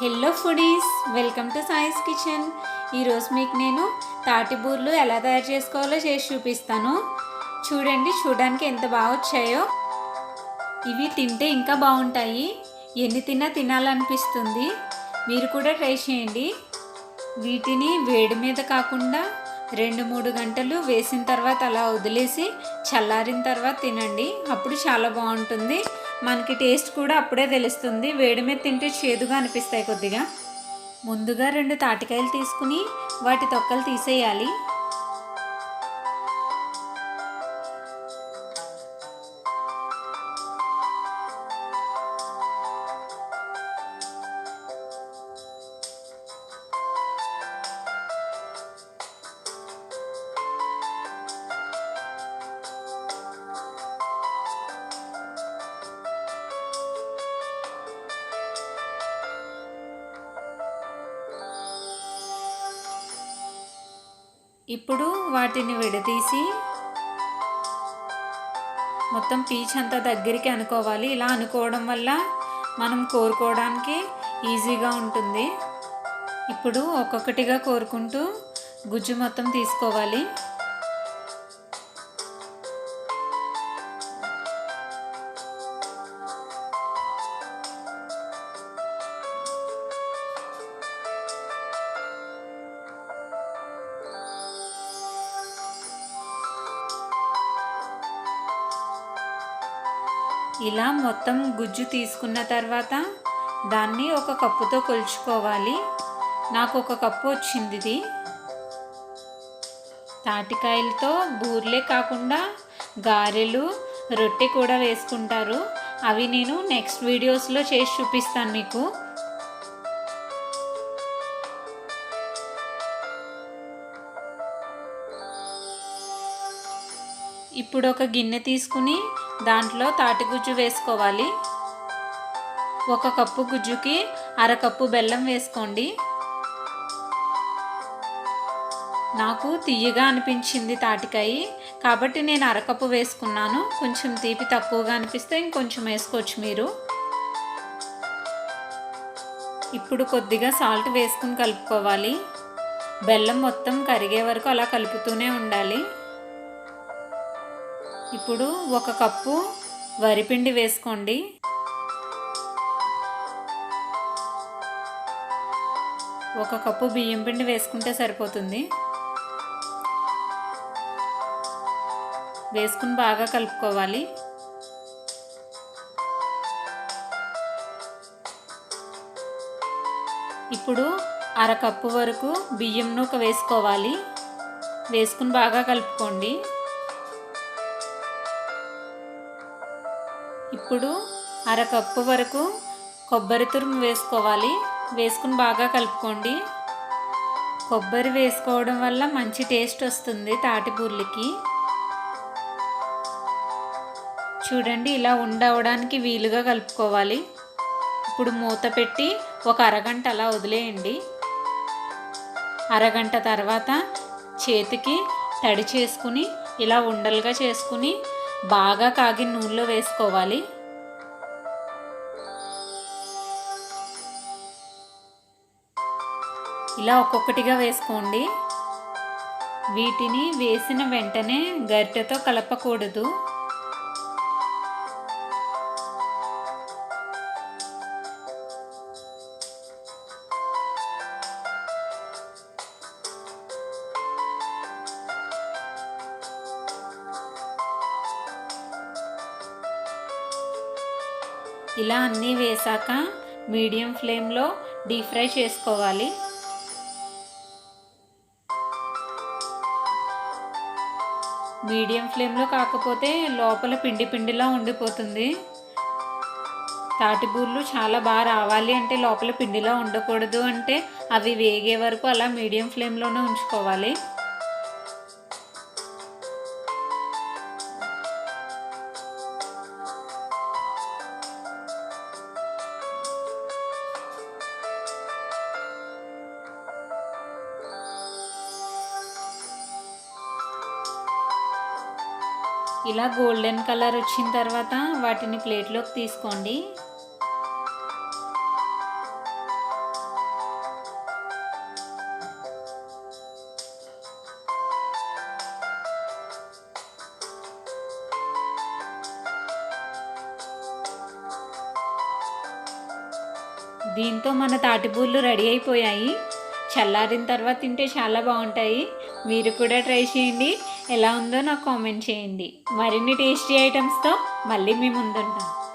Hello foodies, welcome to Sai's kitchen. ఈరోజు మీకు నేను తాటి బూర్లు ఎలా తయారు చేసుకోవాలో చేసి చూపిస్తాను. చూడండి, చూడడానికి ఎంత బాగా వచ్చాయో. ఇవి తింటే ఇంకా బాగుంటాయి. ఎన్ని తిన్నా తినాలనిపిస్తుంది. మీరు కూడా ట్రై చేయండి. వీటిని వేడి మీద కాకుండా 2-3 గంటలు వేసిన తర్వాత అలా వదిలేసి చల్లారిన తర్వాత తినండి. అప్పుడు చాలా బాగుంటుంది. మనకి టేస్ట్ కూడా అప్పుడే తెలుస్తుంది. వేడి మీద తింటే చేదుగా అనిపిస్తాయి కొద్దిగా. ముందుగా 2 తాటికాయలు తీసుకుని వాటి తొక్కలు తీసేయాలి. ఇప్పుడు వాటిని విడదీసి మొత్తం పీచ్ అంతా దగ్గరికి అనుకోవాలి. ఇలా అనుకోవడం వల్ల మనం కోరుకోవడానికి ఈజీగా ఉంటుంది. ఇప్పుడు ఒక్కొక్కటిగా కోరుకుంటూ గుజ్జు మొత్తం తీసుకోవాలి. ఇలా మొత్తం గుజ్జు తీసుకున్న తర్వాత దాన్ని ఒక కప్పుతో కొలుచుకోవాలి. నాకు 1 కప్పు వచ్చింది ఇది. తాటికాయలతో బూర్లే కాకుండా గారెలు, రొట్టె కూడా వేసుకుంటారు. అవి నేను నెక్స్ట్ వీడియోస్లో చేసి చూపిస్తాను మీకు. ఇప్పుడు ఒక గిన్నె తీసుకుని దాంట్లో తాటి గుజ్జు వేసుకోవాలి. 1 కప్పు గుజ్జుకి 1/2 కప్పు బెల్లం వేసుకోండి. నాకు తియ్యగా అనిపించింది తాటికాయ, కాబట్టి నేను 1/2 కప్పు వేసుకున్నాను. కొంచెం తీపి తక్కువగా అనిపిస్తే ఇంకొంచెం వేసుకోవచ్చు మీరు. ఇప్పుడు కొద్దిగా సాల్ట్ వేసుకుని కలుపుకోవాలి. బెల్లం మొత్తం కరిగే వరకు అలా కలుపుతూనే ఉండాలి. ఇప్పుడు 1 కప్పు వరిపిండి వేసుకోండి. ఒక కప్పు బియ్యం పిండి వేసుకుంటే సరిపోతుంది. వేసుకుని బాగా కలుపుకోవాలి. ఇప్పుడు 1/2 కప్పు వరకు బియ్యం నూక వేసుకోవాలి. వేసుకుని బాగా కలుపుకోండి. ఇప్పుడు 1/2 కప్పు వరకు కొబ్బరి తురుము వేసుకోవాలి. వేసుకుని బాగా కలుపుకోండి. కొబ్బరి వేసుకోవడం వల్ల మంచి టేస్ట్ వస్తుంది తాటి బూర్లకి. చూడండి, ఇలా ఉండవడానికి వీలుగా కలుపుకోవాలి. ఇప్పుడు మూత పెట్టి ఒక అరగంట అలా వదిలేయండి. అరగంట తర్వాత చేతికి తడి చేసుకుని ఇలా ఉండలుగా చేసుకుని బాగా కాగిన నూనెలో వేసుకోవాలి. ఇలా ఒక్కొక్కటిగా వేసుకోండి. వీటిని వేసిన వెంటనే గరిటెతో కలపకూడదు. ఇలా అన్నీ వేసాక మీడియం ఫ్లేమ్లో డీప్ ఫ్రై చేసుకోవాలి. మీడియం ఫ్లేమ్లో కాకపోతే లోపల పిండి పిండిలా ఉండిపోతుంది. తాటి బూర్లు చాలా బాగా రావాలి అంటే లోపల పిండిలా ఉండకూడదు అంటే అవి వేగే వరకు అలా మీడియం ఫ్లేమ్లోనే ఉంచుకోవాలి. ఇలా గోల్డెన్ కలర్ వచ్చిన తర్వాత వాటిని ప్లేట్లోకి తీసుకోండి. దీంతో మన తాటిబూర్లు రెడీ అయిపోయాయి. చల్లారిన తర్వాత తింటే చాలా బాగుంటాయి. మీరు కూడా ట్రై చేయండి. ఎలా ఉందో నాకు కామెంట్ చేయండి. మరిన్ని టేస్టీ ఐటమ్స్తో మళ్ళీ మీ ముందుంటాం.